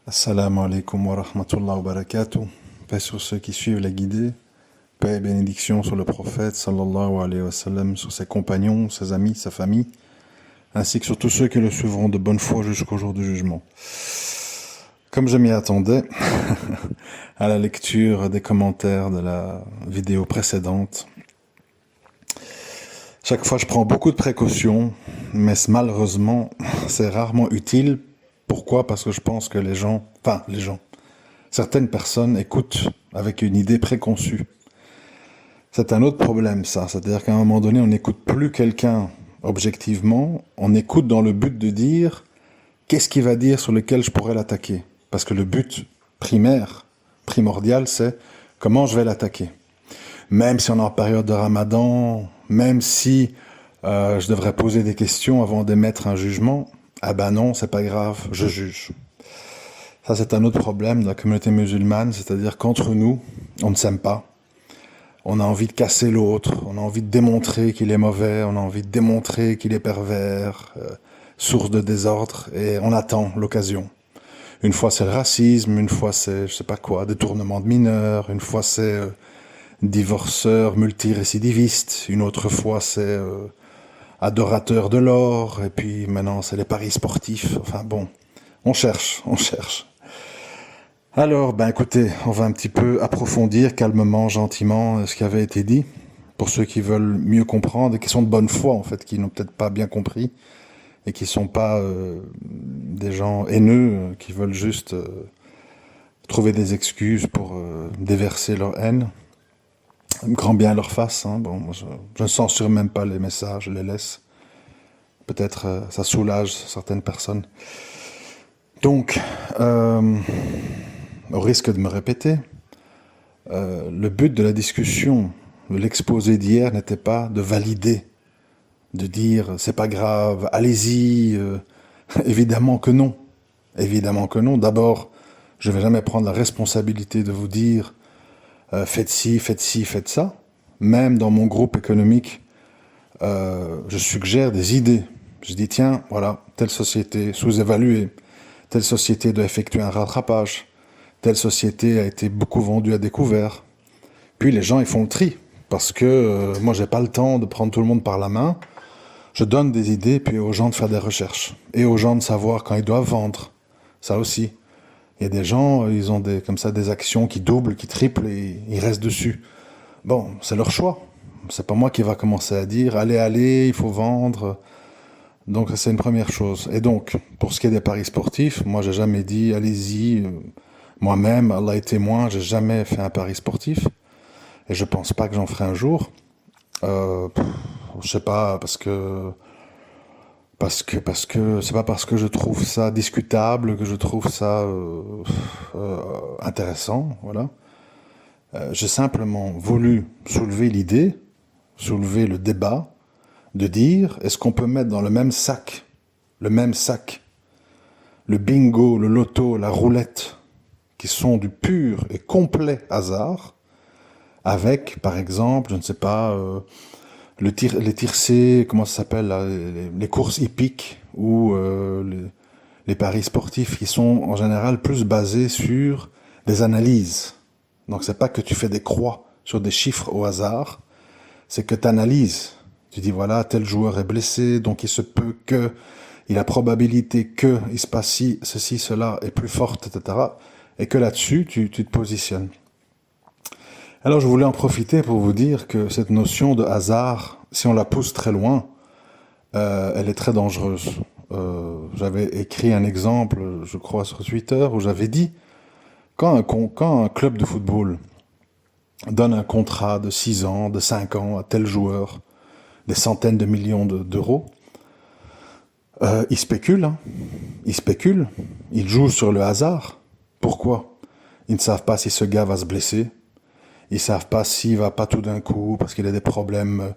Assalamu alaikum wa rahmatullah wa barakatuh. Paix sur ceux qui suivent la guidée. Paix et bénédiction sur le prophète sallallahu alayhi wa sallam, sur ses compagnons, ses amis, sa famille, ainsi que sur tous ceux qui le suivront de bonne foi jusqu'au jour du jugement. Comme je m'y attendais, à la lecture des commentaires de la vidéo précédente, chaque fois je prends beaucoup de précautions, mais malheureusement c'est rarement utile. Pourquoi ? Parce que je pense que certaines personnes écoutent avec une idée préconçue. C'est un autre problème, ça. C'est-à-dire qu'à un moment donné, on n'écoute plus quelqu'un objectivement, on écoute dans le but de dire qu'est-ce qu'il va dire sur lequel je pourrais l'attaquer. Parce que le but primordial, c'est comment je vais l'attaquer. Même si on est en période de Ramadan, même si je devrais poser des questions avant d'émettre un jugement, ah ben non, c'est pas grave, je juge. Ça, c'est un autre problème de la communauté musulmane, c'est-à-dire qu'entre nous, on ne s'aime pas. On a envie de casser l'autre, on a envie de démontrer qu'il est mauvais, on a envie de démontrer qu'il est pervers, source de désordre, et on attend l'occasion. Une fois c'est le racisme, une fois c'est, je sais pas quoi, détournement de mineurs, une fois c'est divorceur multirécidiviste, une autre fois c'est adorateur de l'or, et puis maintenant c'est les paris sportifs, enfin bon, on cherche. Alors, écoutez, on va un petit peu approfondir calmement, gentiment, ce qui avait été dit, pour ceux qui veulent mieux comprendre, et qui sont de bonne foi en fait, qui n'ont peut-être pas bien compris, et qui sont pas des gens haineux, qui veulent juste trouver des excuses pour déverser leur haine. Grand bien leur face, hein. Bon, moi, je ne censure même pas les messages, je les laisse. Peut-être ça soulage certaines personnes. Donc, au risque de me répéter, le but de la discussion, de l'exposé d'hier, n'était pas de valider, de dire c'est pas grave, allez-y. Évidemment que non. Évidemment que non. D'abord, je ne vais jamais prendre la responsabilité de vous dire faites ci, faites ça. Même dans mon groupe économique, je suggère des idées. Je dis tiens, voilà, telle société sous-évaluée, telle société doit effectuer un rattrapage, telle société a été beaucoup vendue à découvert. Puis les gens ils font le tri, parce que moi j'ai pas le temps de prendre tout le monde par la main. Je donne des idées, puis aux gens de faire des recherches, et aux gens de savoir quand ils doivent vendre. Ça aussi. Il y a des gens, ils ont des actions qui doublent, qui triplent, et ils restent dessus. Bon, c'est leur choix. C'est pas moi qui va commencer à dire allez, il faut vendre. Donc c'est une première chose. Et donc, pour ce qui est des paris sportifs, moi j'ai jamais dit allez-y. Moi-même, Allah est témoin, j'ai jamais fait un pari sportif. Et je pense pas que j'en ferai un jour. Je sais pas, parce que c'est pas parce que je trouve ça discutable que je trouve ça intéressant, voilà. J'ai simplement voulu soulever l'idée, soulever le débat, de dire est-ce qu'on peut mettre dans le même sac, le bingo, le loto, la roulette, qui sont du pur et complet hasard, avec, par exemple, je ne sais pas, les tiercés, comment ça s'appelle là, les courses hippiques ou les paris sportifs qui sont en général plus basés sur des analyses. Donc c'est pas que tu fais des croix sur des chiffres au hasard, c'est que tu analyses. Tu dis voilà, tel joueur est blessé, donc il se peut que, il a probabilité que il se passe ceci, cela est plus forte, etc. Et que là-dessus, tu te positionnes. Alors je voulais en profiter pour vous dire que cette notion de hasard, si on la pousse très loin, elle est très dangereuse. J'avais écrit un exemple, je crois, sur Twitter, où j'avais dit, quand un club de football donne un contrat de 6 ans, de 5 ans à tel joueur, des centaines de millions d'euros, ils spéculent, hein. Ils jouent sur le hasard. Pourquoi ? Ils ne savent pas si ce gars va se blesser. Ils savent pas s'il va pas tout d'un coup parce qu'il a des problèmes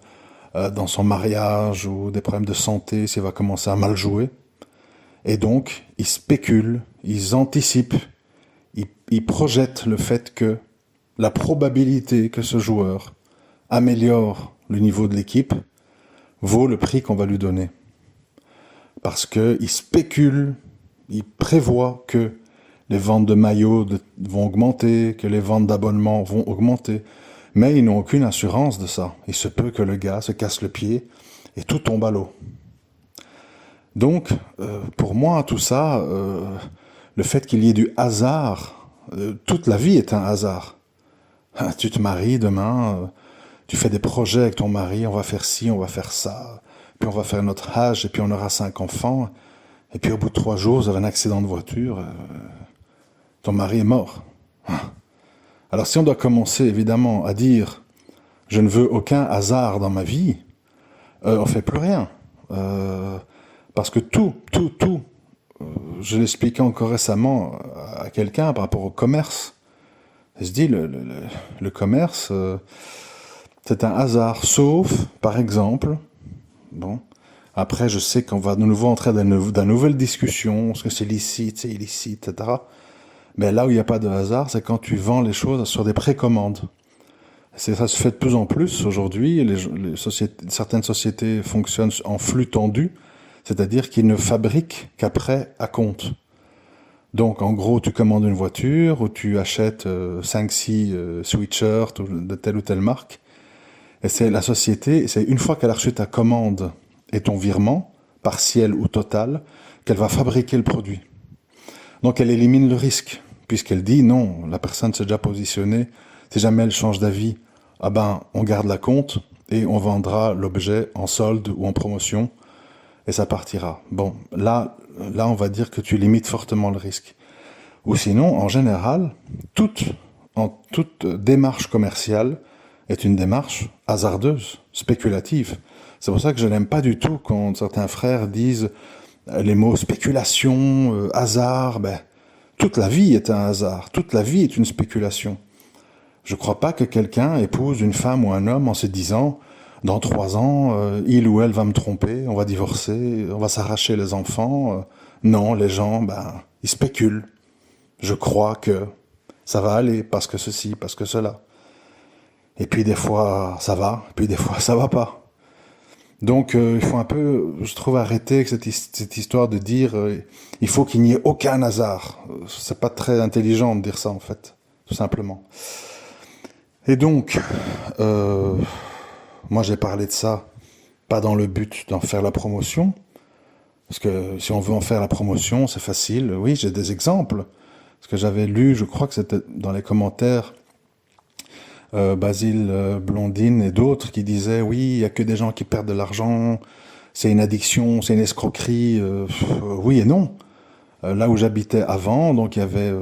dans son mariage ou des problèmes de santé, s'il va commencer à mal jouer. Et donc, ils spéculent, ils anticipent, ils projettent le fait que la probabilité que ce joueur améliore le niveau de l'équipe vaut le prix qu'on va lui donner. Parce qu'ils spéculent, ils prévoient que les ventes de maillots vont augmenter, que les ventes d'abonnements vont augmenter. Mais ils n'ont aucune assurance de ça. Il se peut que le gars se casse le pied et tout tombe à l'eau. Donc, pour moi, tout ça, le fait qu'il y ait du hasard, toute la vie est un hasard. Tu te maries demain, tu fais des projets avec ton mari, on va faire ci, on va faire ça, puis on va faire notre âge, et puis on aura 5 enfants, et puis au bout de 3 jours, vous avez un accident de voiture, ton mari est mort. Alors si on doit commencer évidemment à dire « je ne veux aucun hasard dans ma vie », on fait plus rien. Parce que tout, je l'expliquais encore récemment à quelqu'un par rapport au commerce. Il se dit, le commerce, c'est un hasard, sauf, par exemple, bon, après je sais qu'on va de nouveau entrer dans une nouvelle discussion, est-ce que c'est licite, c'est illicite, etc. Mais là où il n'y a pas de hasard, c'est quand tu vends les choses sur des précommandes. Ça se fait de plus en plus aujourd'hui, certaines sociétés fonctionnent en flux tendu, c'est-à-dire qu'ils ne fabriquent qu'après à compte. Donc en gros, tu commandes une voiture ou tu achètes 5-6 sweatshirts de telle ou telle marque. Et c'est la société, c'est une fois qu'elle a reçu ta commande et ton virement, partiel ou total, qu'elle va fabriquer le produit. Donc elle élimine le risque, puisqu'elle dit non, la personne s'est déjà positionnée, si jamais elle change d'avis, ah ben on garde la compte et on vendra l'objet en solde ou en promotion. Et ça partira. Bon, là, on va dire que tu limites fortement le risque. Ou sinon, en général, toute démarche commerciale est une démarche hasardeuse, spéculative. C'est pour ça que je n'aime pas du tout quand certains frères disent les mots spéculation, hasard. Ben, toute la vie est un hasard, toute la vie est une spéculation. Je ne crois pas que quelqu'un épouse une femme ou un homme en se disant dans 3 ans, il ou elle va me tromper, on va divorcer, on va s'arracher les enfants. Non, les gens, ils spéculent. Je crois que ça va aller parce que ceci, parce que cela. Et puis des fois, ça va, et puis des fois, ça va pas. Donc, il faut un peu, je trouve, arrêter avec cette histoire de dire il faut qu'il n'y ait aucun hasard. C'est pas très intelligent de dire ça, en fait, tout simplement. Et donc, moi, j'ai parlé de ça, pas dans le but d'en faire la promotion, parce que si on veut en faire la promotion, c'est facile. Oui, j'ai des exemples. Parce que j'avais lu, je crois que c'était dans les commentaires, Basile, Blondine et d'autres qui disaient oui, il y a que des gens qui perdent de l'argent, c'est une addiction, c'est une escroquerie. Oui et non. Là où j'habitais avant, donc il y avait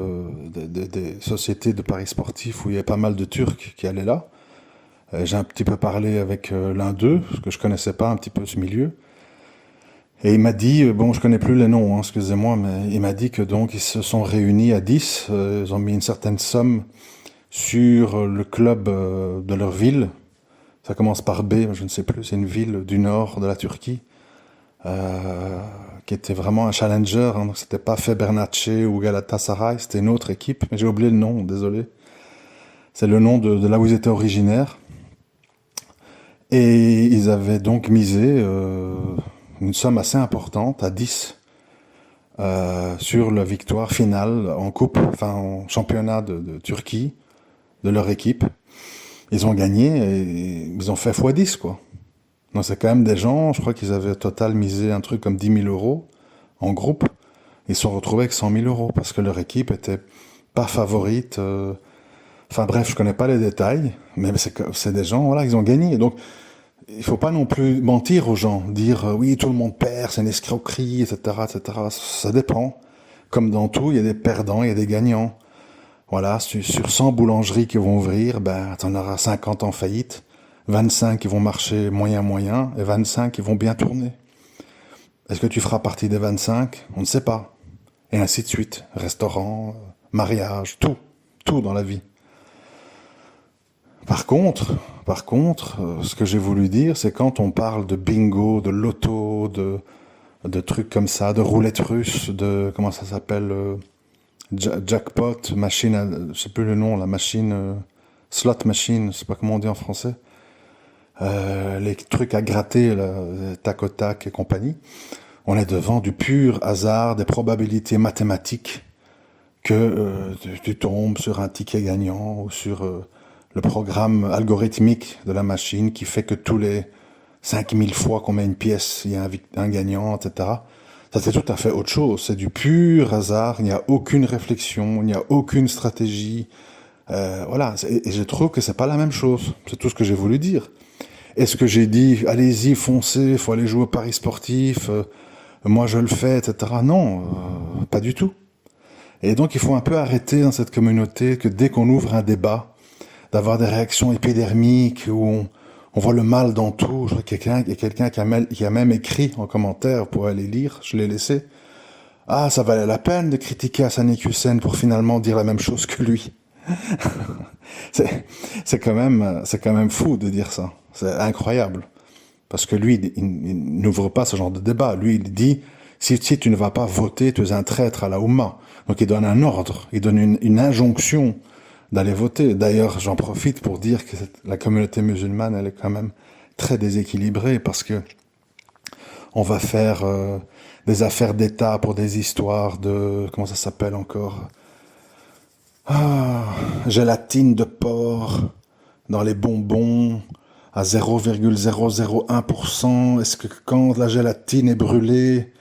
des sociétés de paris sportifs où il y avait pas mal de Turcs qui allaient là. J'ai un petit peu parlé avec l'un d'eux, parce que je connaissais pas un petit peu ce milieu. Et il m'a dit, bon, je connais plus les noms, hein, excusez-moi, mais il m'a dit que donc ils se sont réunis à 10, ils ont mis une certaine somme sur le club de leur ville. Ça commence par B, je ne sais plus, c'est une ville du nord de la Turquie, qui était vraiment un challenger, hein, donc c'était pas Fenerbahçe ou Galatasaray, c'était une autre équipe, mais j'ai oublié le nom, désolé. C'est le nom de là où ils étaient originaires. Et ils avaient donc misé une somme assez importante, à 10, sur la victoire finale en coupe, enfin en championnat de Turquie, de leur équipe. Ils ont gagné et ils ont fait x10, quoi. Donc c'est quand même des gens, je crois qu'ils avaient au total misé un truc comme 10 000 euros en groupe. Ils se sont retrouvés avec 100 000 euros parce que leur équipe était pas favorite. Enfin bref, je connais pas les détails, mais c'est des gens, voilà, ils ont gagné. Donc il faut pas non plus mentir aux gens, dire oui, tout le monde perd, c'est une escroquerie, etc., etc. Ça dépend. Comme dans tout, il y a des perdants, il y a des gagnants. Voilà, sur 100 boulangeries qui vont ouvrir, t'en auras 50 en faillite, 25 qui vont marcher moyen, et 25 qui vont bien tourner. Est-ce que tu feras partie des 25 ? On ne sait pas. Et ainsi de suite. Restaurant, mariage, tout dans la vie. Par contre, ce que j'ai voulu dire, c'est quand on parle de bingo, de loto, de trucs comme ça, de roulette russe, de, comment ça s'appelle, jackpot, machine, je sais plus le nom, la machine, slot machine, je sais pas comment on dit en français, les trucs à gratter, là, tac au tac et compagnie, on est devant du pur hasard, des probabilités mathématiques que tu tombes sur un ticket gagnant ou sur le programme algorithmique de la machine qui fait que tous les 5000 fois qu'on met une pièce, il y a un gagnant, etc. Ça, c'est tout à fait autre chose. C'est du pur hasard. Il n'y a aucune réflexion, il n'y a aucune stratégie. Voilà. Et je trouve que c'est pas la même chose. C'est tout ce que j'ai voulu dire. Est-ce que j'ai dit, allez-y, foncez, faut aller jouer au paris sportif, moi je le fais, etc. Non, pas du tout. Et donc il faut un peu arrêter dans cette communauté que dès qu'on ouvre un débat, d'avoir des réactions épidermiques où on voit le mal dans tout. Je vois qu'il y a quelqu'un qui a même écrit en commentaire, vous pourrez aller lire, je l'ai laissé. Ah, ça valait la peine de critiquer Hassan Hussein pour finalement dire la même chose que lui. c'est quand même fou de dire ça. C'est incroyable. Parce que lui, il n'ouvre pas ce genre de débat. Lui, il dit, si tu ne vas pas voter, tu es un traître à la Oumma. Donc il donne un ordre, il donne une injonction d'aller voter. D'ailleurs, j'en profite pour dire que la communauté musulmane, elle est quand même très déséquilibrée parce que on va faire des affaires d'État pour des histoires de... Comment ça s'appelle encore ? Gélatine de porc dans les bonbons à 0,001%. Est-ce que quand la gélatine est brûlée,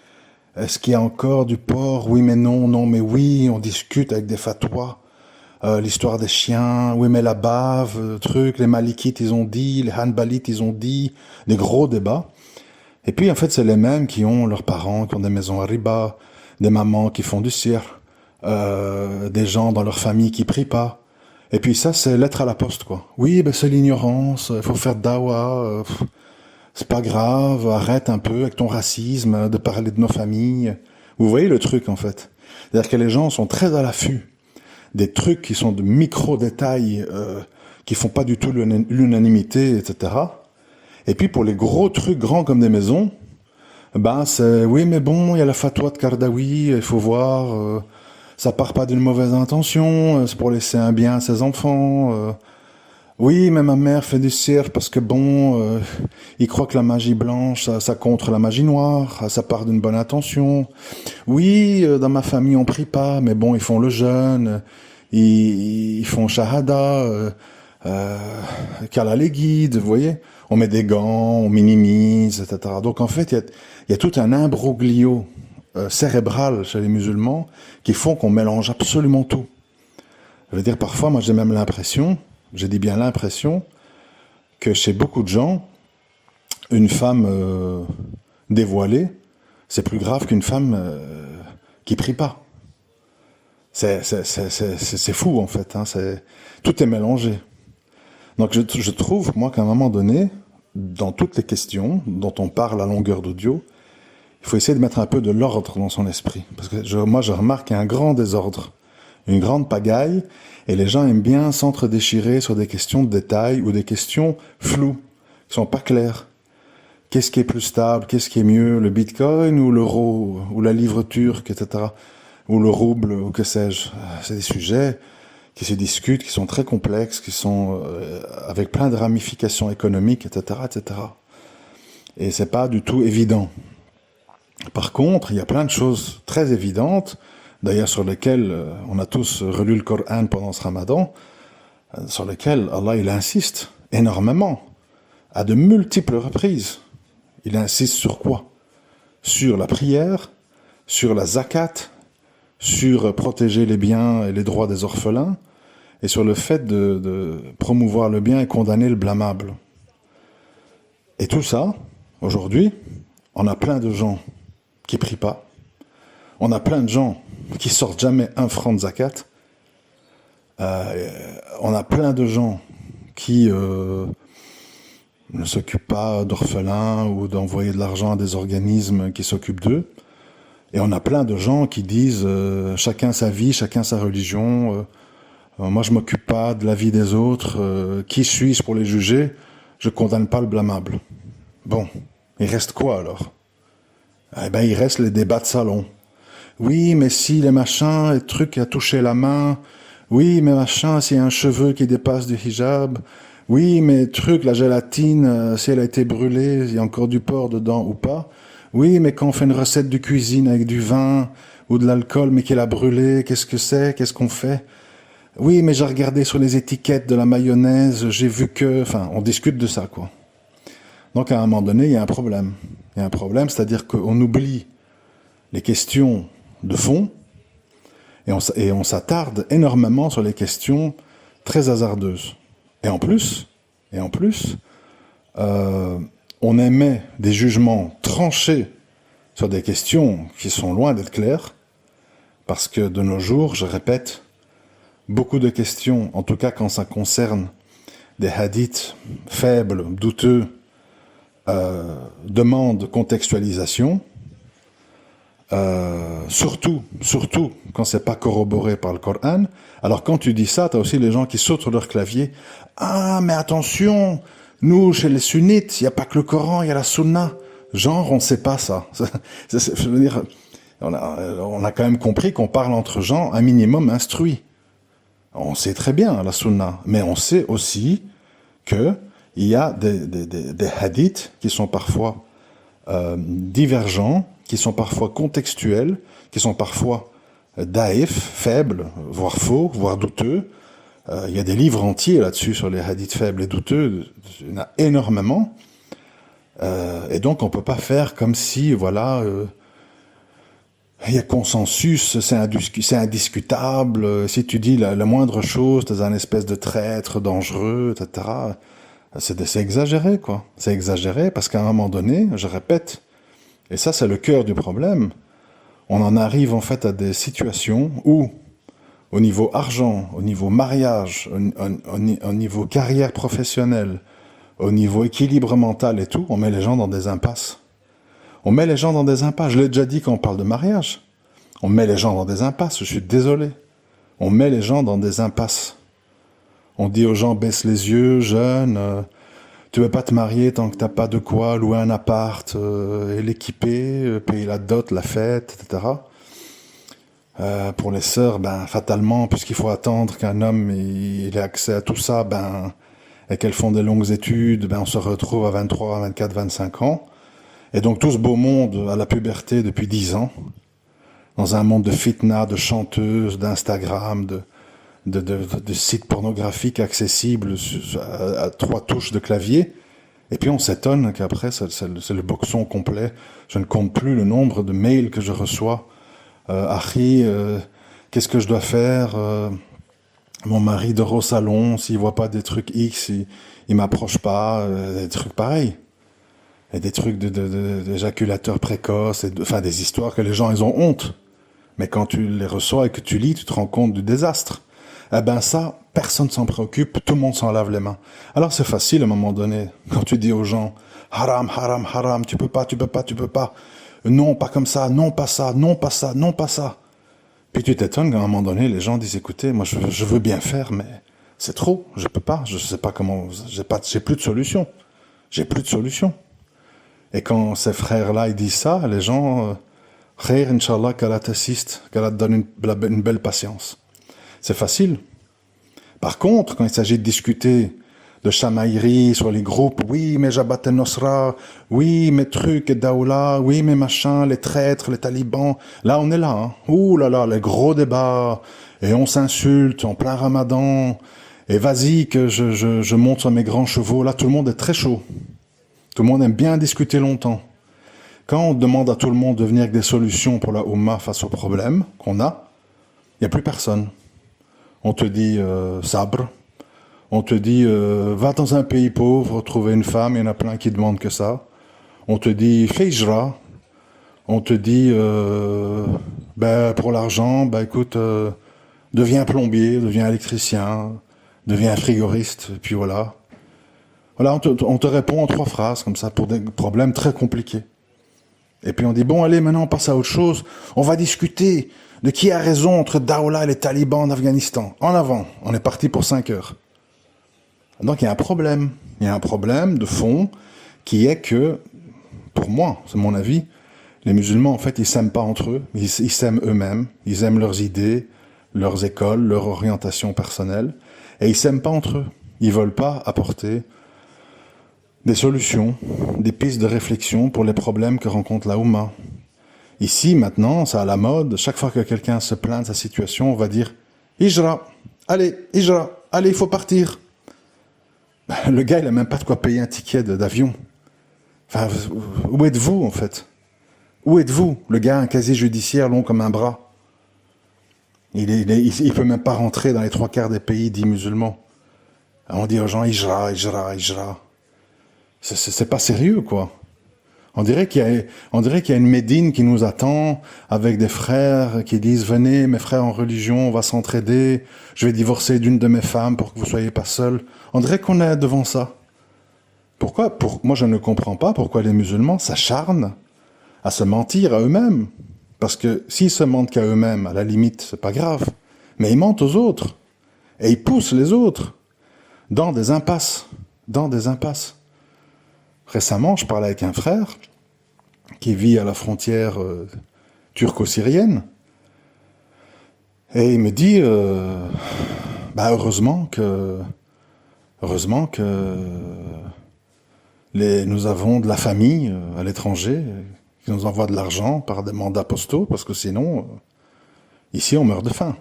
est-ce qu'il y a encore du porc ? Oui mais non, non mais oui, on discute avec des fatwas. L'histoire des chiens, oui mais la bave, les malikites ils ont dit, les hanbalites ils ont dit, des gros débats. Et puis en fait c'est les mêmes qui ont leurs parents, qui ont des maisons à riba, des mamans qui font du cirque, des gens dans leur famille qui prient pas. Et puis ça c'est lettre à la poste quoi. Oui ben c'est l'ignorance, il faut faire dawa, c'est pas grave, arrête un peu avec ton racisme, de parler de nos familles. Vous voyez le truc en fait. C'est-à-dire que les gens sont très à l'affût des trucs qui sont de micro-détails qui font pas du tout l'unanimité, etc. Et puis pour les gros trucs grands comme des maisons, ben c'est oui mais bon, il y a la fatwa de Kardawi, il faut voir, ça part pas d'une mauvaise intention, c'est pour laisser un bien à ses enfants. Oui, mais ma mère fait du cirque parce que bon, il croit que la magie blanche, ça contre la magie noire, ça part d'une bonne intention. Oui, dans ma famille on prie pas, mais bon, ils font le jeûne, ils font shahada, qu'Allah les guide, vous voyez. On met des gants, on minimise, etc. Donc en fait, il y a tout un imbroglio cérébral chez les musulmans qui font qu'on mélange absolument tout. Je veux dire, parfois, moi j'ai même l'impression, je dis bien l'impression, que chez beaucoup de gens, une femme dévoilée, c'est plus grave qu'une femme qui prie pas. C'est fou en fait, hein, tout est mélangé. Donc je trouve, moi, qu'à un moment donné, dans toutes les questions dont on parle à longueur d'audio, il faut essayer de mettre un peu de l'ordre dans son esprit. Parce que moi je remarque qu'il y a un grand désordre, une grande pagaille, et les gens aiment bien s'entre-déchirer sur des questions de détail ou des questions floues, qui sont pas claires. Qu'est-ce qui est plus stable, qu'est-ce qui est mieux, le bitcoin ou l'euro, ou la livre turque, etc., ou le rouble, ou que sais-je. C'est des sujets qui se discutent, qui sont très complexes, qui sont avec plein de ramifications économiques, etc., etc. Et c'est pas du tout évident. Par contre, il y a plein de choses très évidentes, d'ailleurs sur lesquelles on a tous relu le Coran pendant ce Ramadan, sur lesquelles Allah il insiste énormément, à de multiples reprises. Il insiste sur quoi ? Sur la prière, sur la zakat, sur protéger les biens et les droits des orphelins, et sur le fait de promouvoir le bien et condamner le blâmable. Et tout ça, aujourd'hui, on a plein de gens qui prient pas. On a plein de gens qui sortent jamais un franc de zakat. On a plein de gens qui ne s'occupent pas d'orphelins ou d'envoyer de l'argent à des organismes qui s'occupent d'eux. Et on a plein de gens qui disent chacun sa vie, chacun sa religion. Moi, je m'occupe pas de la vie des autres. Qui suis-je pour les juger ? Je condamne pas le blâmable. Bon, il reste quoi alors ? Eh ben, il reste les débats de salon. Oui, mais si les machins, les trucs qui a touché la main. Oui, mais machin, s'il y a un cheveu qui dépasse du hijab. Oui, mais truc, la gélatine, si elle a été brûlée, il y a encore du porc dedans ou pas. Oui, mais quand on fait une recette de cuisine avec du vin, ou de l'alcool, mais qu'il a brûlé, qu'est-ce que c'est, qu'est-ce qu'on fait? Oui, mais j'ai regardé sur les étiquettes de la mayonnaise, j'ai vu que... Enfin, on discute de ça, quoi. Donc, à un moment donné, il y a un problème. Il y a un problème, c'est-à-dire qu'on oublie les questions de fond et on s'attarde énormément sur les questions très hasardeuses. Et en plus, on émet des jugements tranchés sur des questions qui sont loin d'être claires, parce que de nos jours, je répète, beaucoup de questions, en tout cas quand ça concerne des hadiths faibles, douteux, demandent contextualisation, surtout quand c'est pas corroboré par le Coran. Alors quand tu dis ça, tu as aussi les gens qui sautent sur leur clavier. Ah, mais attention, nous, chez les sunnites, il n'y a pas que le Coran, il y a la sunna. Genre, on ne sait pas ça. Je veux dire, on a quand même compris qu'on parle entre gens un minimum instruits. On sait très bien la sunna, mais on sait aussi que il y a des hadiths qui sont parfois divergents, qui sont parfois contextuels, qui sont parfois daïf, faibles, voire faux, voire douteux. Il y a des livres entiers là-dessus sur les hadiths faibles et douteux, il y en a énormément. Et donc on peut pas faire comme si, voilà, il y a consensus, c'est indiscutable, si tu dis la moindre chose, t'es un espèce de traître dangereux, etc. C'est exagéré, quoi. C'est exagéré parce qu'à un moment donné, je répète, et ça c'est le cœur du problème, on en arrive en fait à des situations où, au niveau argent, au niveau mariage, au niveau carrière professionnelle, au niveau équilibre mental et tout, on met les gens dans des impasses. On met les gens dans des impasses. Je l'ai déjà dit quand on parle de mariage. On met les gens dans des impasses, je suis désolé. On met les gens dans des impasses. On dit aux gens, baisse les yeux, jeune, tu veux pas te marier tant que t'as pas de quoi louer un appart, et l'équiper, payer la dot, la fête, etc. Pour les sœurs, ben, fatalement, puisqu'il faut attendre qu'un homme il ait accès à tout ça, ben, et qu'elles font des longues études, ben, on se retrouve à 23, 24, 25 ans. Et donc tout ce beau monde à la puberté depuis 10 ans, dans un monde de fitna, de chanteuses, d'Instagram, de sites pornographiques accessibles à 3 touches de clavier. Et puis on s'étonne qu'après, c'est le boxon complet. Je ne compte plus le nombre de mails que je reçois. Harry, qu'est-ce que je dois faire? Mon mari dort au salon, s'il voit pas des trucs X, il m'approche pas, des trucs pareils. Et des trucs d'éjaculateurs précoces, enfin des histoires que les gens ils ont honte. Mais quand tu les reçois et que tu lis, tu te rends compte du désastre. Eh ben ça, personne s'en préoccupe, tout le monde s'en lave les mains. Alors c'est facile à un moment donné, quand tu dis aux gens haram, haram, haram, tu peux pas. Non, pas comme ça, non, pas ça, non, pas ça, non, pas ça. Puis tu t'étonnes qu'à un moment donné, les gens disent écoutez, moi je veux bien faire, mais c'est trop, je peux pas, je sais pas comment, j'ai plus de solution. J'ai plus de solution. Et quand ces frères-là, ils disent ça, les gens, Khair, Inch'Allah, qu'Allah t'assiste, qu'Allah te donne une belle patience. C'est facile. Par contre, quand il s'agit de discuter de chamaillerie sur les groupes, oui, mais Jabhat al-Nusra, oui, mes trucs et Daoula, oui, mes machins, les traîtres, les talibans, là, on est là, hein. Ouh là là, les gros débats, et on s'insulte en plein ramadan, et vas-y que je monte sur mes grands chevaux, là, tout le monde est très chaud. Tout le monde aime bien discuter longtemps. Quand on demande à tout le monde de venir avec des solutions pour la Ummah face aux problèmes qu'on a, il n'y a plus personne. On te dit sabre, on te dit va dans un pays pauvre, trouver une femme, il y en a plein qui demandent que ça. On te dit fais hijra, on te dit ben, pour l'argent, ben, écoute, deviens plombier, deviens électricien, deviens frigoriste, et puis voilà. Voilà, on te répond en 3 phrases, comme ça, pour des problèmes très compliqués. Et puis on dit, bon, allez, maintenant on passe à autre chose. On va discuter de qui a raison entre Daoula et les talibans en Afghanistan. En avant, on est parti pour 5 heures. Donc il y a un problème. Il y a un problème de fond qui est que, pour moi, c'est mon avis, les musulmans, en fait, ils s'aiment pas entre eux. Ils s'aiment eux-mêmes. Ils aiment leurs idées, leurs écoles, leur orientation personnelle. Et ils s'aiment pas entre eux. Ils veulent pas apporter des solutions, des pistes de réflexion pour les problèmes que rencontre la Oumma. Ici, maintenant, c'est à la mode. Chaque fois que quelqu'un se plaint de sa situation, on va dire « Hijra, allez, il faut partir ». Le gars, il n'a même pas de quoi payer un ticket d'avion. Enfin, où êtes-vous, en fait? Où êtes-vous? Le gars a un casier judiciaire long comme un bras. Il peut même pas rentrer dans les 3/4 des pays dits musulmans. On dit aux gens « Hijra ». C'est pas sérieux, quoi. On dirait qu'il y a une Médine qui nous attend, avec des frères qui disent « Venez, mes frères en religion, on va s'entraider, je vais divorcer d'une de mes femmes pour que vous soyez pas seuls. » On dirait qu'on est devant ça. Pourquoi? Moi, je ne comprends pas pourquoi les musulmans s'acharnent à se mentir à eux-mêmes. Parce que s'ils se mentent qu'à eux-mêmes, à la limite, c'est pas grave. Mais ils mentent aux autres. Et ils poussent les autres dans des impasses. Récemment, je parlais avec un frère qui vit à la frontière turco-syrienne. Et il me dit, heureusement que nous avons de la famille à l'étranger qui nous envoie de l'argent par des mandats postaux, parce que sinon, ici, on meurt de faim.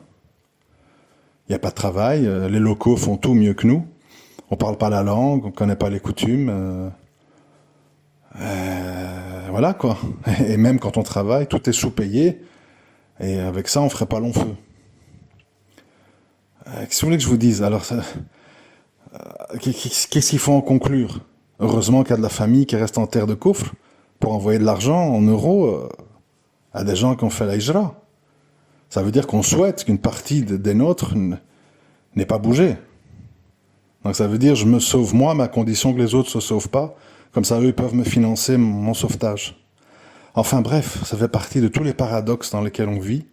Il n'y a pas de travail, les locaux font tout mieux que nous. On ne parle pas la langue, on ne connaît pas les coutumes. Voilà, quoi. Et même quand on travaille, tout est sous-payé. Et avec ça, on ne ferait pas long feu. Qu'est-ce que vous voulez que je vous dise? Alors, qu'est-ce qu'il faut en conclure? Heureusement qu'il y a de la famille qui reste en terre de coffre pour envoyer de l'argent en euros à des gens qui ont fait la hijra. Ça veut dire qu'on souhaite qu'une partie des nôtres n'ait pas bougé. Donc ça veut dire je me sauve moi, mais à condition que les autres se sauvent pas. Comme ça, eux, ils peuvent me financer mon sauvetage. Enfin bref, ça fait partie de tous les paradoxes dans lesquels on vit.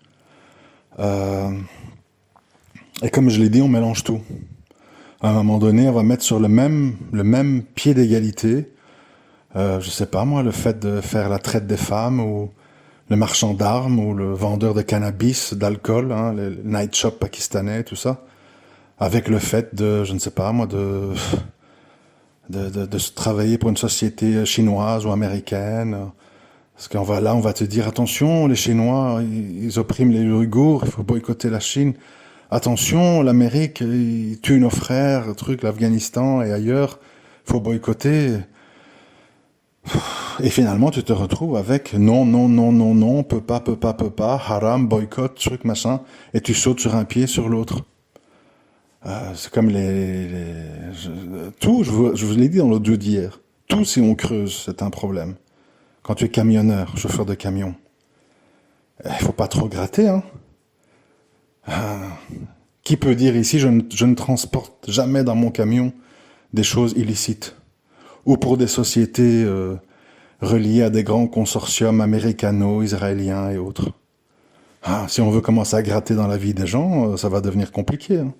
Et comme je l'ai dit, on mélange tout. À un moment donné, on va mettre sur le même pied d'égalité, je sais pas moi, le fait de faire la traite des femmes, ou le marchand d'armes, ou le vendeur de cannabis, d'alcool, hein, les night shops pakistanais, tout ça, avec le fait de, je ne sais pas moi, de travailler pour une société chinoise ou américaine. Parce qu'on va là, on va te dire, attention, les Chinois, ils oppriment les Ouïghours, il faut boycotter la Chine. Attention, l'Amérique, ils tuent nos frères, l'Afghanistan et ailleurs, il faut boycotter. Et finalement, tu te retrouves avec non, peut pas, haram, boycott, machin, et tu sautes sur un pied, sur l'autre. C'est comme tout, je vous l'ai dit dans l'audio d'hier, tout si on creuse, c'est un problème. Quand tu es camionneur, chauffeur de camion, il faut pas trop gratter, hein. Qui peut dire ici, je ne transporte jamais dans mon camion des choses illicites, ou pour des sociétés reliées à des grands consortiums américano-israéliens et autres. Si on veut commencer à gratter dans la vie des gens, ça va devenir compliqué, hein.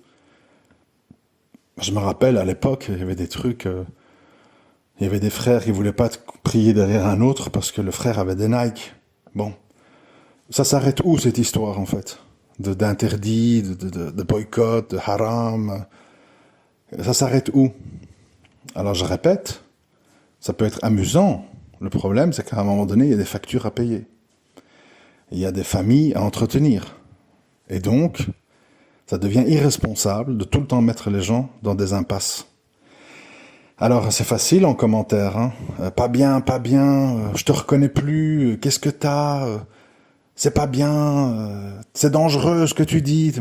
Je me rappelle, à l'époque, il y avait des trucs... il y avait des frères qui voulaient pas prier derrière un autre parce que le frère avait des Nike. Bon. Ça s'arrête où, cette histoire, en fait? D'interdit, de boycott, de haram. Ça s'arrête où? Alors, je répète, ça peut être amusant. Le problème, c'est qu'à un moment donné, il y a des factures à payer. Il y a des familles à entretenir. Et donc... ça devient irresponsable de tout le temps mettre les gens dans des impasses. Alors, c'est facile en commentaire, hein. Pas bien, je te reconnais plus, qu'est-ce que t'as, c'est pas bien, c'est dangereux ce que tu dis.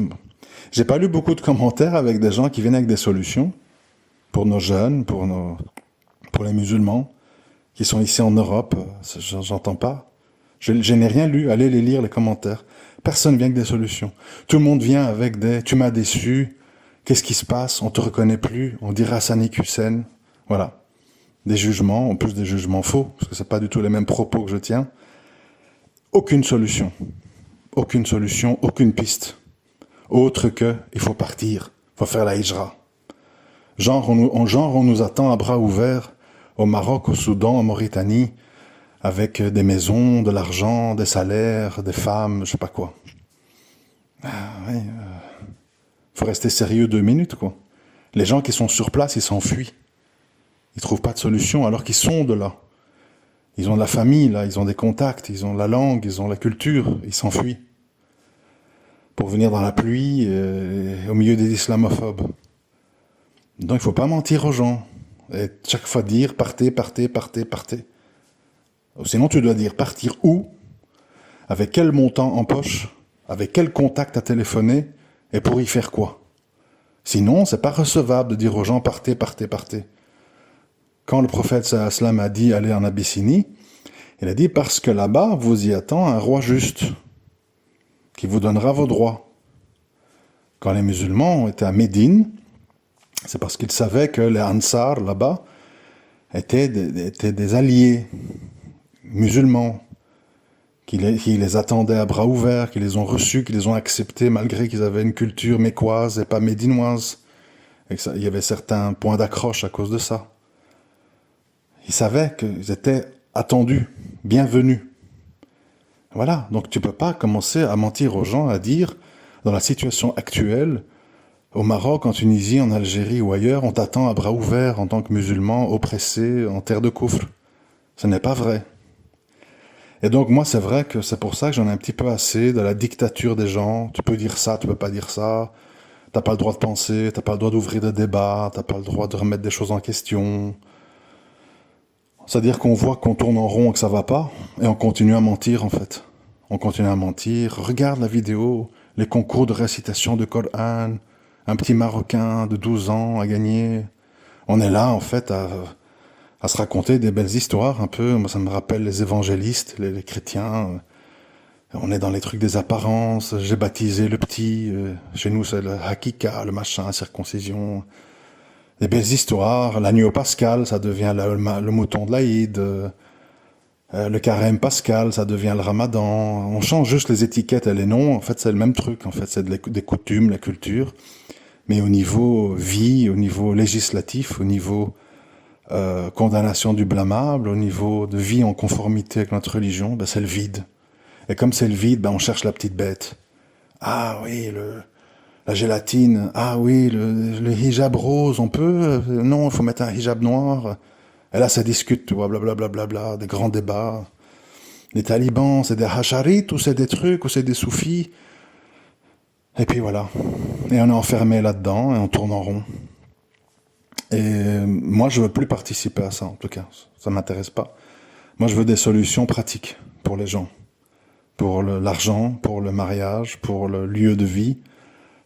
J'ai pas lu beaucoup de commentaires avec des gens qui viennent avec des solutions pour nos jeunes, pour les musulmans qui sont ici en Europe. J'entends pas. Je n'ai rien lu, allez les lire, les commentaires. Personne vient avec des solutions. Tout le monde vient avec des « tu m'as déçu »,« qu'est-ce qui se passe ? On te reconnaît plus », on dirait Sanik Hussein. Voilà. Des jugements, en plus des jugements faux, parce que c'est pas du tout les mêmes propos que je tiens. Aucune solution, aucune piste. Autre que, il faut partir, il faut faire la hijra. Genre, on nous attend à bras ouverts au Maroc, au Soudan, en Mauritanie, avec des maisons, de l'argent, des salaires, des femmes, je sais pas quoi. Faut rester sérieux 2 minutes, quoi. Les gens qui sont sur place, ils s'enfuient. Ils trouvent pas de solution alors qu'ils sont de là. Ils ont de la famille, là, ils ont des contacts, ils ont la langue, ils ont la culture, ils s'enfuient pour venir dans la pluie au milieu des islamophobes. Donc il faut pas mentir aux gens. Et chaque fois dire partez, partez, partez, partez. Sinon tu dois dire partir où, avec quel montant en poche, avec quel contact à téléphoner et pour y faire quoi. Sinon c'est pas recevable de dire aux gens partez, partez, partez. Quand le prophète sallam a dit allez en Abyssinie, il a dit parce que là-bas vous y attend un roi juste qui vous donnera vos droits. Quand les musulmans ont été à Médine, c'est parce qu'ils savaient que les Ansar, là-bas, étaient des alliés musulmans, qui les attendaient à bras ouverts, qui les ont reçus, qui les ont acceptés, malgré qu'ils avaient une culture mécoise et pas médinoise. Et il y avait certains points d'accroche à cause de ça. Ils savaient qu'ils étaient attendus, bienvenus. Voilà, donc tu peux pas commencer à mentir aux gens, à dire, dans la situation actuelle, au Maroc, en Tunisie, en Algérie ou ailleurs, on t'attend à bras ouverts en tant que musulman, oppressé, en terre de coufre. Ce n'est pas vrai. Et donc moi, c'est vrai que c'est pour ça que j'en ai un petit peu assez de la dictature des gens. Tu peux dire ça, tu peux pas dire ça. T'as pas le droit de penser, t'as pas le droit d'ouvrir des débats, t'as pas le droit de remettre des choses en question. C'est-à-dire qu'on voit qu'on tourne en rond et que ça va pas, et on continue à mentir en fait. On continue à mentir. Regarde la vidéo, les concours de récitation de Coran, un petit Marocain de 12 ans a gagné. On est là en fait à se raconter des belles histoires un peu. Moi ça me rappelle les évangélistes, les chrétiens. On est dans les trucs des apparences. J'ai baptisé le petit. Chez nous c'est le hakika, le machin, la circoncision. Des belles histoires. L'agneau pascal, ça devient le mouton de l'Aïd. Le carême pascal, ça devient le ramadan. On change juste les étiquettes et les noms. En fait, c'est le même truc. En fait, c'est des coutumes, la culture. Mais au niveau vie, au niveau législatif, au niveau condamnation du blâmable, au niveau de vie en conformité avec notre religion, ben, c'est le vide. Et comme c'est le vide, ben, on cherche la petite bête. Ah oui, la gélatine. Ah oui, le hijab rose, on peut? Non, il faut mettre un hijab noir. Et là, ça discute, tu vois, blablabla, bla, bla, bla, des grands débats. Les talibans, c'est des hacharites, ou c'est des trucs, ou c'est des soufis. Et puis voilà. Et on est enfermé là-dedans, et on tourne en rond. Et moi, je veux plus participer à ça, en tout cas. Ça m'intéresse pas. Moi, je veux des solutions pratiques pour les gens. Pour l'argent, pour le mariage, pour le lieu de vie,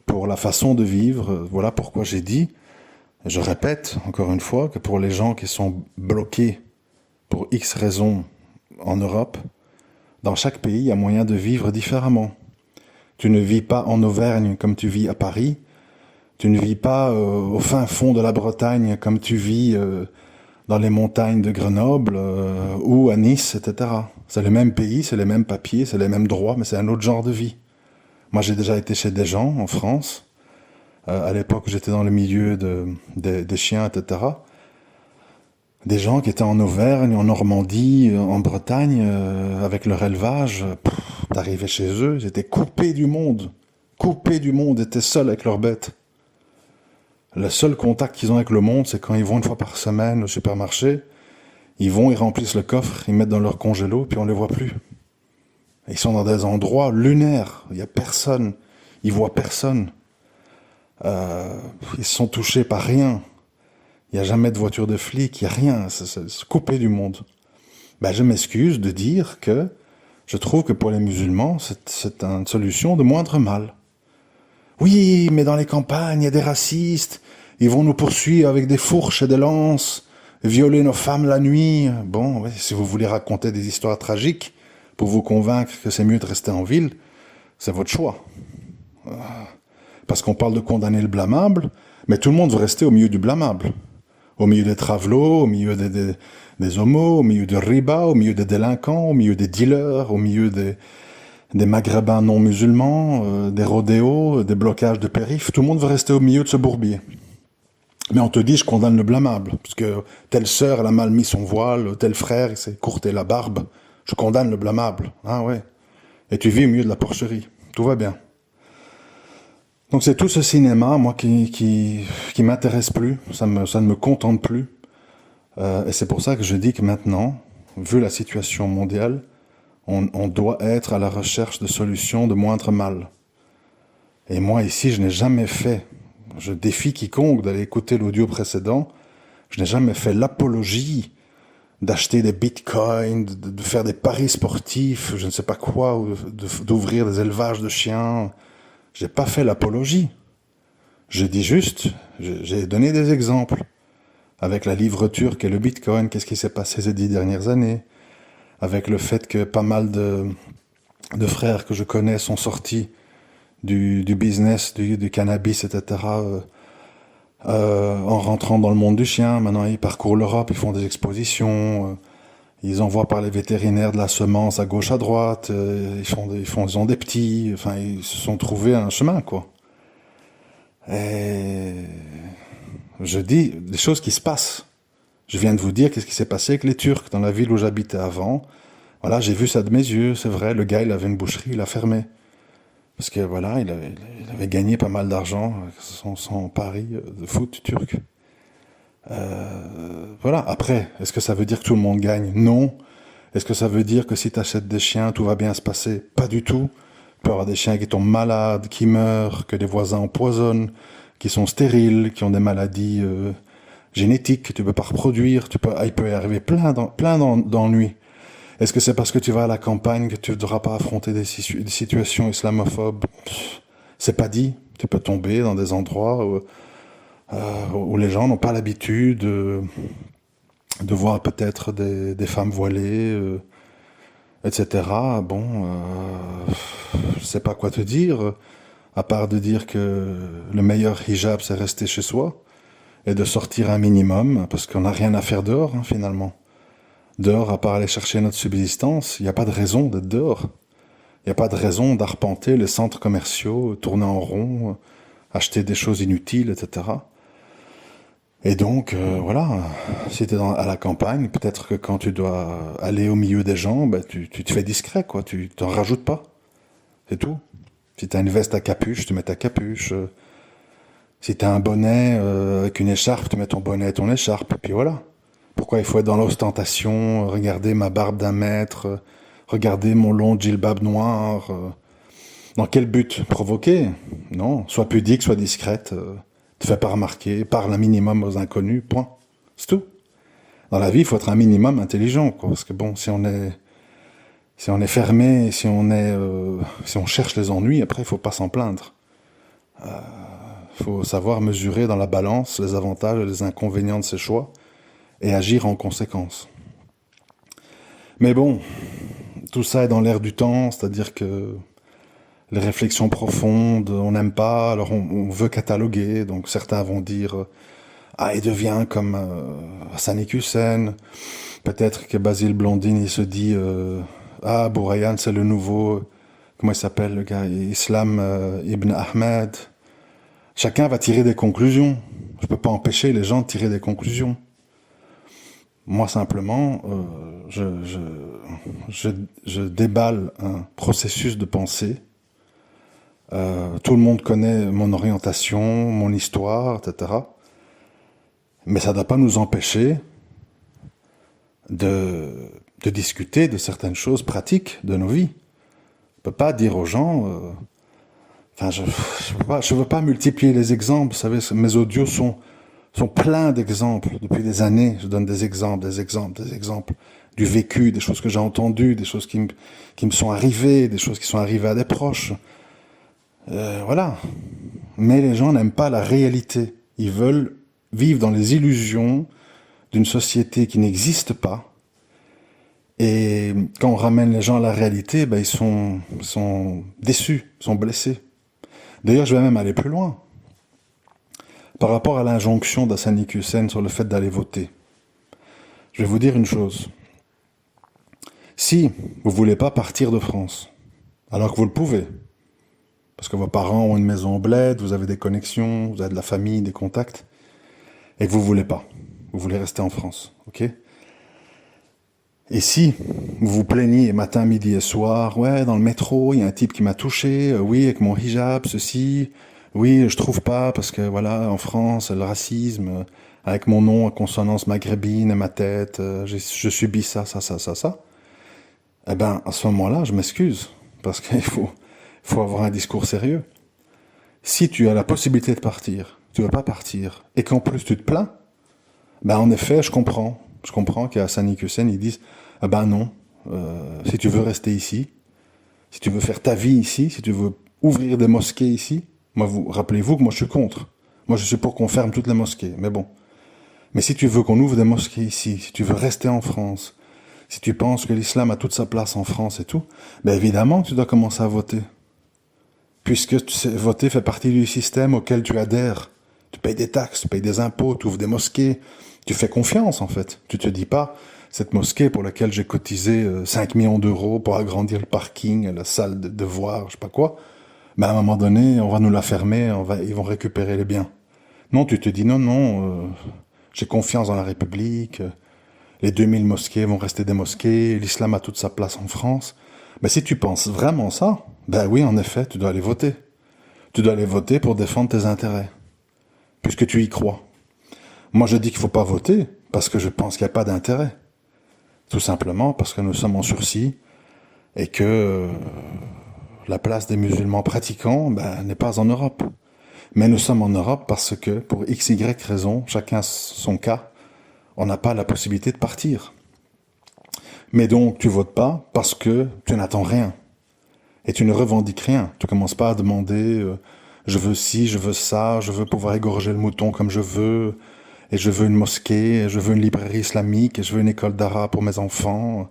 pour la façon de vivre. Voilà pourquoi j'ai dit, et je répète encore une fois, que pour les gens qui sont bloqués pour X raisons en Europe, dans chaque pays, il y a moyen de vivre différemment. Tu ne vis pas en Auvergne comme tu vis à Paris. Tu ne vis pas au fin fond de la Bretagne comme tu vis dans les montagnes de Grenoble ou à Nice, etc. C'est le même pays, c'est les mêmes papiers, c'est les mêmes droits, mais c'est un autre genre de vie. Moi, j'ai déjà été chez des gens en France. À l'époque, j'étais dans le milieu des chiens, etc. Des gens qui étaient en Auvergne, en Normandie, en Bretagne, avec leur élevage. T'arrivais chez eux, ils étaient coupés du monde. Coupés du monde, étaient seuls avec leurs bêtes. Le seul contact qu'ils ont avec le monde, c'est quand ils vont une fois par semaine au supermarché. Ils vont, ils remplissent le coffre, ils mettent dans leur congélo, puis on les voit plus. Ils sont dans des endroits lunaires, il y a personne, ils voient personne. Ils sont touchés par rien. Il n'y a jamais de voiture de flic, il n'y a rien, c'est coupé du monde. Ben, je m'excuse de dire que je trouve que pour les musulmans, c'est une solution de moindre mal. Oui, mais dans les campagnes, il y a des racistes, ils vont nous poursuivre avec des fourches et des lances, violer nos femmes la nuit. Bon, ouais, si vous voulez raconter des histoires tragiques pour vous convaincre que c'est mieux de rester en ville, c'est votre choix. Parce qu'on parle de condamner le blâmable, mais tout le monde veut rester au milieu du blâmable. Au milieu des travelots, au milieu des homos, au milieu du riba, au milieu des délinquants, au milieu des dealers, au milieu des maghrébins non musulmans, des rodéos, des blocages de périph'. Tout le monde veut rester au milieu de ce bourbier. Mais on te dit, je condamne le blâmable, parce que telle sœur, elle a mal mis son voile, tel frère, il s'est courté la barbe. Je condamne le blâmable. Ah ouais. Et tu vis au milieu de la porcherie. Tout va bien. Donc c'est tout ce cinéma, moi, qui m'intéresse plus. Ça ne me contente plus. Et c'est pour ça que je dis que maintenant, vu la situation mondiale, on doit être à la recherche de solutions de moindre mal. Et moi, ici, je n'ai jamais fait, je défie quiconque d'aller écouter l'audio précédent, je n'ai jamais fait l'apologie d'acheter des bitcoins, de faire des paris sportifs, je ne sais pas quoi, ou d'ouvrir des élevages de chiens. J'ai pas fait l'apologie. Je dis juste, j'ai donné des exemples. Avec la livre turque et le bitcoin, qu'est-ce qui s'est passé ces 10 dernières années? Avec le fait que pas mal de frères que je connais sont sortis du business, du cannabis, etc., en rentrant dans le monde du chien. Maintenant, ils parcourent l'Europe, ils font des expositions, ils envoient par les vétérinaires de la semence à gauche, à droite, ils ont des petits, enfin, ils se sont trouvés un chemin, quoi. Et je dis des choses qui se passent. Je viens de vous dire qu'est-ce qui s'est passé avec les Turcs dans la ville où j'habitais avant. Voilà, j'ai vu ça de mes yeux, c'est vrai, le gars, il avait une boucherie, il a fermé. Parce que voilà, il avait gagné pas mal d'argent avec son pari de foot turc. Voilà, après, est-ce que ça veut dire que tout le monde gagne? Non. Est-ce que ça veut dire que si tu achètes des chiens, tout va bien se passer? Pas du tout. Il peut y avoir des chiens qui tombent malades, qui meurent, que les voisins empoisonnent, qui sont stériles, qui ont des maladies génétiques que tu peux pas reproduire. Il peut y arriver plein d'ennuis. Est-ce que c'est parce que tu vas à la campagne que tu ne devras pas affronter des situations islamophobes? C'est pas dit. Tu peux tomber dans des endroits où les gens n'ont pas l'habitude de voir peut-être des femmes voilées, etc. Bon, je sais pas quoi te dire, à part de dire que le meilleur hijab, c'est rester chez soi et de sortir un minimum, parce qu'on n'a rien à faire dehors, hein, finalement. Dehors, à part aller chercher notre subsistance, il n'y a pas de raison d'être dehors. Il n'y a pas de raison d'arpenter les centres commerciaux, tourner en rond, acheter des choses inutiles, etc. Et donc, voilà, si tu es à la campagne, peut-être que quand tu dois aller au milieu des gens, ben, tu te fais discret, quoi. Tu t'en rajoutes pas. C'est tout. Si tu as une veste à capuche, tu mets ta capuche. Si tu as un bonnet avec une écharpe, tu mets ton bonnet et ton écharpe. Et puis voilà. Pourquoi il faut être dans l'ostentation, regarder ma barbe d'1 mètre, regarder mon long djilbab noir Dans quel but? Provoquer? Non. Sois pudique, sois discrète. Te fais pas remarquer, parle un minimum aux inconnus, point. C'est tout. Dans la vie, il faut être un minimum intelligent, quoi. Parce que bon, si on est fermé, si on cherche les ennuis, après, il faut pas s'en plaindre. Faut savoir mesurer dans la balance les avantages et les inconvénients de ses choix et agir en conséquence. Mais bon, tout ça est dans l'air du temps, c'est-à-dire que les réflexions profondes, on n'aime pas, alors on veut cataloguer, donc certains vont dire il devient comme Hassan Hussein, peut-être que Basile Blondine, il se dit Bourayan, c'est le nouveau, comment il s'appelle le gars, Islam Ibn Ahmed. Chacun va tirer des conclusions. Je peux pas empêcher les gens de tirer des conclusions. Moi, simplement, je déballe un processus de pensée. Tout le monde connaît mon orientation, mon histoire, etc. Mais ça ne doit pas nous empêcher de discuter de certaines choses pratiques de nos vies. On ne peut pas dire aux gens... je veux pas multiplier les exemples. Vous savez, mes audios sont pleins d'exemples. Depuis des années, je donne des exemples. Du vécu, des choses que j'ai entendues, des choses qui me sont arrivées, des choses qui sont arrivées à des proches. Voilà. Mais les gens n'aiment pas la réalité. Ils veulent vivre dans les illusions d'une société qui n'existe pas. Et quand on ramène les gens à la réalité, ils sont déçus, ils sont blessés. D'ailleurs, je vais même aller plus loin. Par rapport à l'injonction d'Hassan Hussein sur le fait d'aller voter, je vais vous dire une chose. Si vous voulez pas partir de France, alors que vous le pouvez, parce que vos parents ont une maison au bled, vous avez des connexions, vous avez de la famille, des contacts, et que vous voulez pas, vous voulez rester en France, ok? Et si vous vous plaignez matin, midi et soir, ouais, dans le métro, il y a un type qui m'a touché, oui, avec mon hijab, ceci, oui, je trouve pas, parce que voilà, en France, le racisme, avec mon nom en consonance maghrébine et ma tête, je subis ça, eh ben, à ce moment-là, je m'excuse, parce qu'il faut avoir un discours sérieux. Si tu as la possibilité de partir, tu ne veux pas partir, et qu'en plus tu te plains, ben en effet, je comprends. Je comprends qu'à Saint-Nicussen, ils disent, ah ben non, si tu veux rester ici, si tu veux faire ta vie ici, si tu veux ouvrir des mosquées ici, rappelez-vous que moi je suis contre. Moi je suis pour qu'on ferme toutes les mosquées, mais bon. Mais si tu veux qu'on ouvre des mosquées ici, si tu veux rester en France, si tu penses que l'islam a toute sa place en France et tout, ben évidemment que tu dois commencer à voter. Puisque voter fait partie du système auquel tu adhères. Tu payes des taxes, tu payes des impôts, tu ouvres des mosquées, tu fais confiance en fait. Tu te dis pas, cette mosquée pour laquelle j'ai cotisé 5 millions d'euros pour agrandir le parking, la salle de devoir, je sais pas quoi, ben à un moment donné, on va nous la fermer, ils vont récupérer les biens. Non, tu te dis non, j'ai confiance dans la République, les 2000 mosquées vont rester des mosquées, l'islam a toute sa place en France. Mais si tu penses vraiment ça, ben oui, en effet, tu dois aller voter. Tu dois aller voter pour défendre tes intérêts, puisque tu y crois. Moi, je dis qu'il ne faut pas voter, parce que je pense qu'il n'y a pas d'intérêt. Tout simplement parce que nous sommes en sursis, et que la place des musulmans pratiquants n'est pas en Europe. Mais nous sommes en Europe parce que, pour x, y raison, chacun son cas, on n'a pas la possibilité de partir. Mais donc, tu votes pas parce que tu n'attends rien. Et tu ne revendiques rien. Tu commences pas à demander je veux ci, je veux ça, je veux pouvoir égorger le mouton comme je veux, et je veux une mosquée, et je veux une librairie islamique, et je veux une école d'arabe pour mes enfants.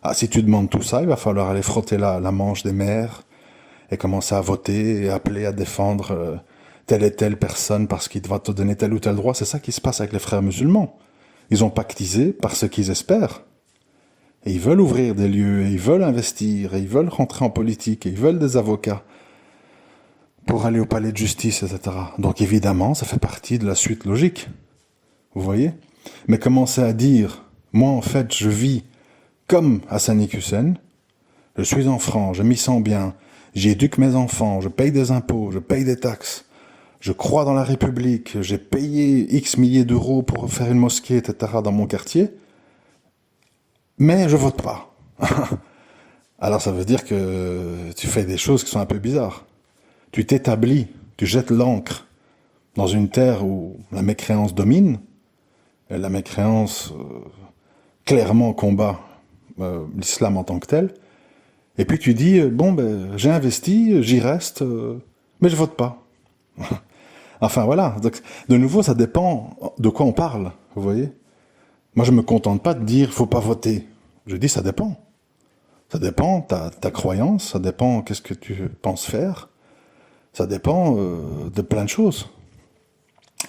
Ah, si tu demandes tout ça, il va falloir aller frotter la manche des maires et commencer à voter et appeler à défendre telle et telle personne parce qu'il va te donner tel ou tel droit. C'est ça qui se passe avec les frères musulmans. Ils ont pactisé par ce qu'ils espèrent. Et ils veulent ouvrir des lieux, et ils veulent investir, et ils veulent rentrer en politique, et ils veulent des avocats pour aller au palais de justice, etc. Donc évidemment, ça fait partie de la suite logique. Vous voyez ? Mais commencer à dire, moi en fait, je vis comme à Saint-Nicussen, je suis en France, je m'y sens bien, j'éduque mes enfants, je paye des impôts, je paye des taxes, je crois dans la République, j'ai payé X milliers d'euros pour faire une mosquée, etc. dans mon quartier, mais je vote pas. Alors ça veut dire que tu fais des choses qui sont un peu bizarres. Tu t'établis, tu jettes l'ancre dans une terre où la mécréance domine, et la mécréance clairement combat l'islam en tant que tel, et puis tu dis, j'ai investi, j'y reste, mais je vote pas. Enfin voilà, donc, de nouveau ça dépend de quoi on parle, vous voyez. Moi je me contente pas de dire, faut pas voter. Je dis, ça dépend. Ça dépend ta croyance, ça dépend qu'est-ce que tu penses faire, ça dépend de plein de choses.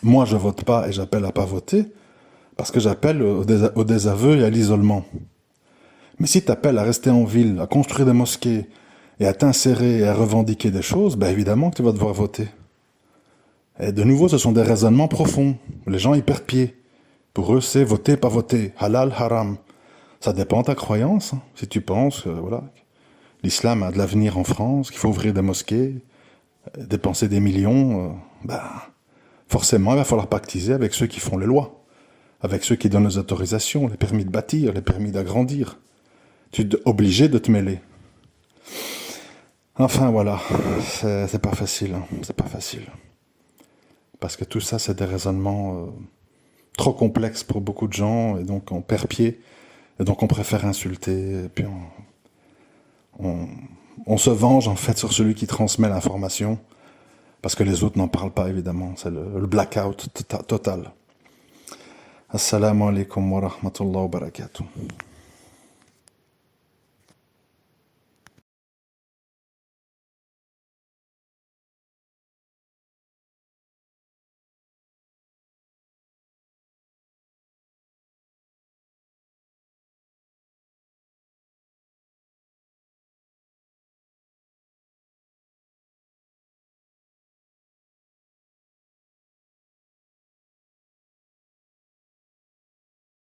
Moi, je vote pas et j'appelle à pas voter parce que j'appelle au désaveu et à l'isolement. Mais si tu appelles à rester en ville, à construire des mosquées et à t'insérer et à revendiquer des choses, évidemment que tu vas devoir voter. Et de nouveau, ce sont des raisonnements profonds. Les gens y perdent pied. Pour eux, c'est voter, pas voter. Halal, haram. Ça dépend de ta croyance. Hein. Si tu penses que l'islam a de l'avenir en France, qu'il faut ouvrir des mosquées, dépenser des millions, forcément, il va falloir pactiser avec ceux qui font les lois, avec ceux qui donnent les autorisations, les permis de bâtir, les permis d'agrandir. Tu es obligé de te mêler. Enfin, voilà, c'est pas facile, hein. C'est pas facile. Parce que tout ça, c'est des raisonnements trop complexes pour beaucoup de gens, et donc on perd pied. Et donc on préfère insulter, et puis on se venge en fait sur celui qui transmet l'information, parce que les autres n'en parlent pas évidemment, c'est le blackout total. Assalamu alaikum wa rahmatullahi wa barakatuh.